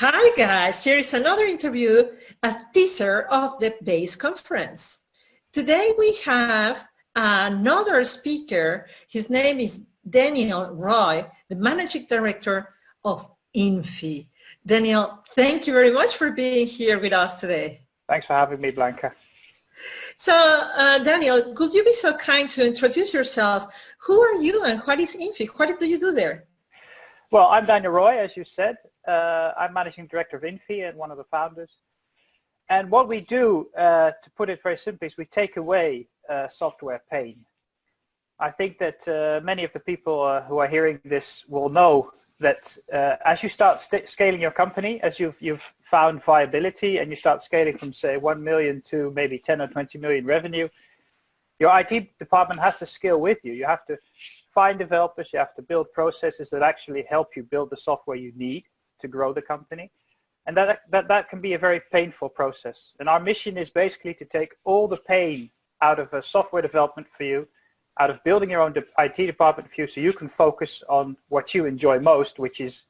Hi guys, here is another interview, a teaser of the BASE conference. Today we have another speaker. His name is Daniel Roy, the Managing Director of Infi. Daniel, thank you very much for being here with us today. Thanks for having me, Blanca. So Daniel, could you be so kind to introduce yourself? Who are you and what is Infi? What do you do there? Well, I'm Daniel Roy, as you said. I'm Managing Director of Infi and one of the founders. And what we do, to put it very simply, is we take away software pain. I think that many of the people who are hearing this will know that as you start scaling your company, as you've found viability and you start scaling from, say, 1 million to maybe 10 or 20 million revenue, your IT department has to scale with you. You have to find developers, you have to build processes that actually help you build the software you need to grow the company. And that can be a very painful process. And our mission is basically to take all the pain out of software development for you, out of building your own IT department for you, so you can focus on what you enjoy most, which is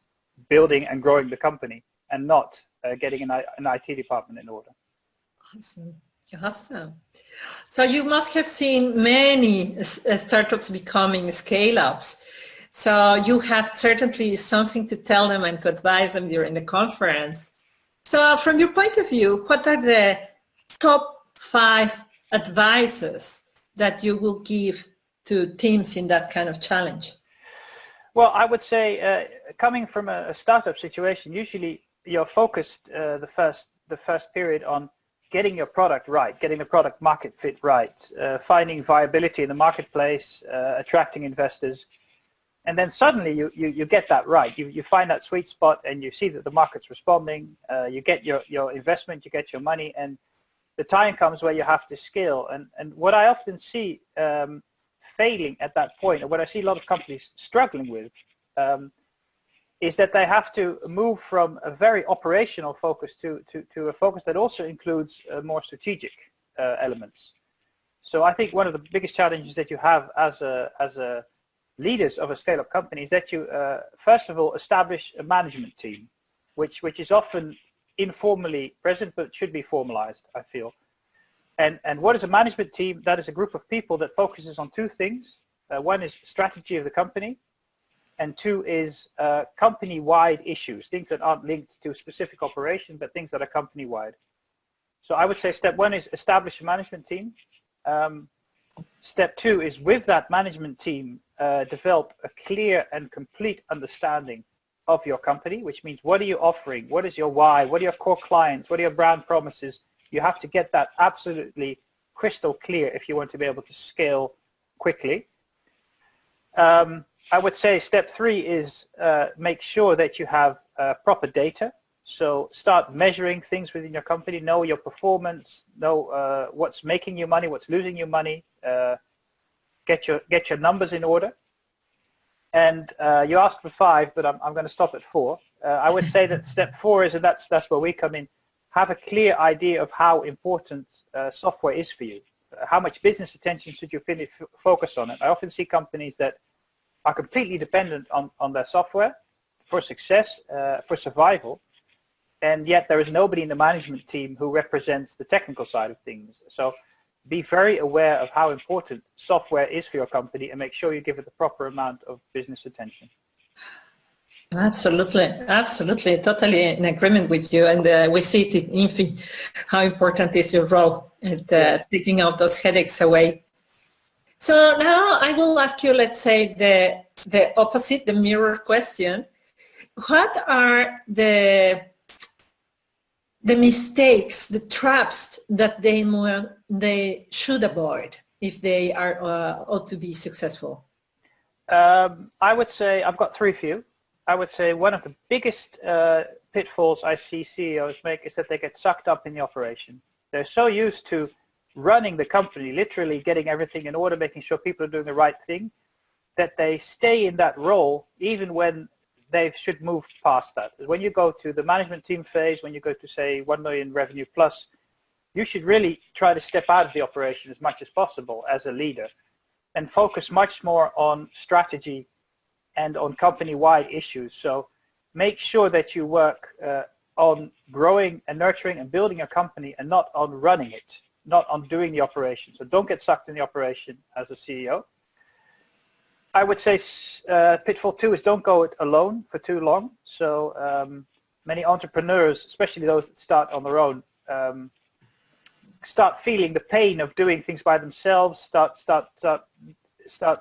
building and growing the company, and not getting an IT department in order. Awesome. Awesome. So you must have seen many startups becoming scale-ups. So you have certainly something to tell them and to advise them during the conference. So from your point of view, what are the top 5 advices that you will give to teams in that kind of challenge? Well, I would say coming from a startup situation, usually you're focused the first period on getting your product right, getting the product market fit right, finding viability in the marketplace, attracting investors. And then suddenly you get that right. You find that sweet spot and you see that the market's responding. You get your investment, you get your money, and the time comes where you have to scale. And what I often see failing at that point, and what I see a lot of companies struggling with, is that they have to move from a very operational focus to a focus that also includes more strategic elements. So I think one of the biggest challenges that you have as a leaders of a scale-up company is that you first of all establish a management team, which is often informally present but should be formalized, I feel. And what is a management team? That is a group of people that focuses on 2 things. One is strategy of the company, and 2 is company-wide issues, things that aren't linked to a specific operation, but things that are company-wide. So I would say step 1 is establish a management team. Step 2 is, with that management team, develop a clear and complete understanding of your company, which means what are you offering, what is your why, what are your core clients, what are your brand promises. You have to get that absolutely crystal clear if you want to be able to scale quickly. I would say step 3 is make sure that you have proper data. So start measuring things within your company, know your performance, know what's making you money, what's losing you money, get your numbers in order. And you asked for 5, but I'm going to stop at 4. I would say that step 4 is, and that's where we come in, have a clear idea of how important software is for you. How much business attention should you focus on it? I often see companies that are completely dependent on their software for success, for survival, and yet there is nobody in the management team who represents the technical side of things. So be very aware of how important software is for your company and make sure you give it the proper amount of business attention. Absolutely, absolutely, totally in agreement with you. And we see it in Infi, how important is your role at taking out those headaches away. So now I will ask you, let's say, the opposite, the mirror question. What are the mistakes, the traps that they should avoid if they are ought to be successful? I would say I've got 3 for you. I would say one of the biggest pitfalls I see CEOs make is that they get sucked up in the operation. They're so used to running the company, literally getting everything in order, making sure people are doing the right thing, that they stay in that role even when they should move past that. When you go to the management team phase, when you go to, say, 1 million revenue plus, you should really try to step out of the operation as much as possible as a leader and focus much more on strategy and on company-wide issues. So make sure that you work on growing and nurturing and building a company and not on running it, not on doing the operation. So don't get sucked in the operation as a CEO. I would say pitfall 2 is don't go it alone for too long. So many entrepreneurs, especially those that start on their own, start feeling the pain of doing things by themselves, start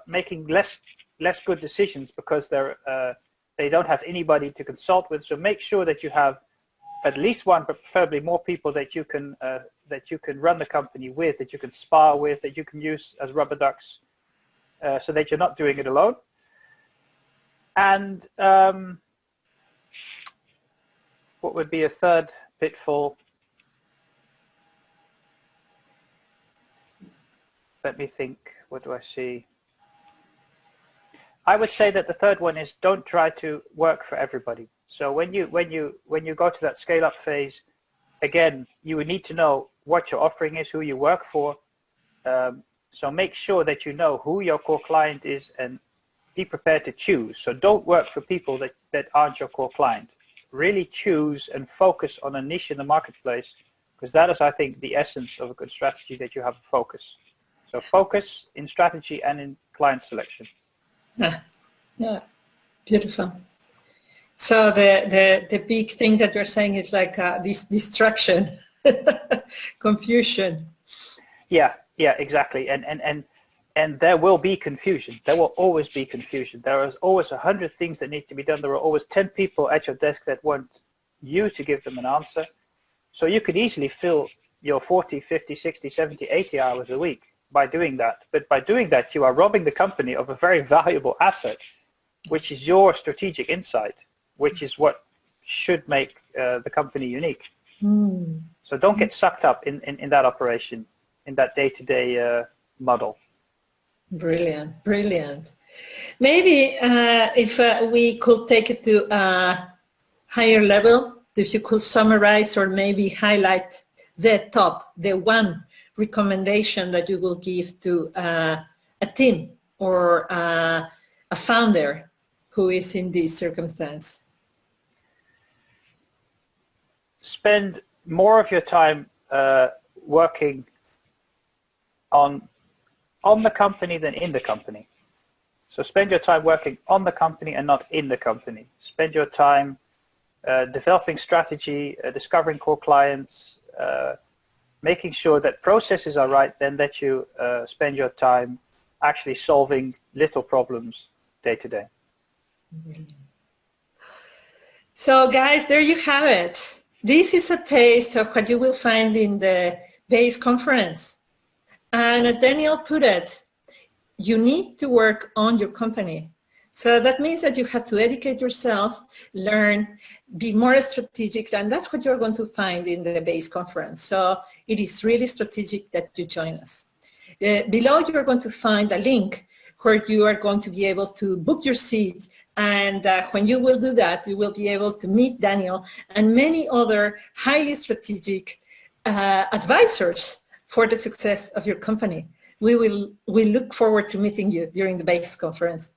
making less good decisions because they don't have anybody to consult with. So make sure that you have at least one, but preferably more people that you can run the company with, that you can spar with, that you can use as rubber ducks, so that you're not doing it alone. And what would be a third pitfall? Let me think. What do I see? I would say that the third one is don't try to work for everybody. So when you go to that scale up phase, again, you would need to know what your offering is, who you work for. So make sure that you know who your core client is and be prepared to choose. So don't work for people that aren't your core client. Really choose and focus on a niche in the marketplace, because that is, I think, the essence of a good strategy, that you have a focus. So focus in strategy and in client selection. Yeah, beautiful. So the big thing that you're saying is like this distraction, confusion. Yeah, exactly. And there will be confusion. There will always be confusion. There is always 100 things that need to be done. There are always 10 people at your desk that want you to give them an answer. So you could easily fill your 40, 50, 60, 70, 80 hours a week by doing that. But by doing that, you are robbing the company of a very valuable asset, which is your strategic insight, which is what should make the company unique. So don't get sucked up in that operation, in that day-to-day model. Brilliant, brilliant. Maybe if we could take it to a higher level, if you could summarize or maybe highlight the one recommendation that you will give to a team or a founder who is in this circumstance. Spend more of your time working on the company than in the company. So spend your time working on the company and not in the company. Spend your time developing strategy, discovering core clients, making sure that processes are right, then that you spend your time actually solving little problems day to day. So guys, there you have it. This is a taste of what you will find in the BASE conference. And as Daniel put it, you need to work on your company. So that means that you have to educate yourself, learn, be more strategic, and that's what you're going to find in the BASE conference. So it is really strategic that you join us. Below, you're going to find a link where you are going to be able to book your seat, and when you will do that, you will be able to meet Daniel and many other highly strategic advisors for the success of your company. We look forward to meeting you during the BASE conference.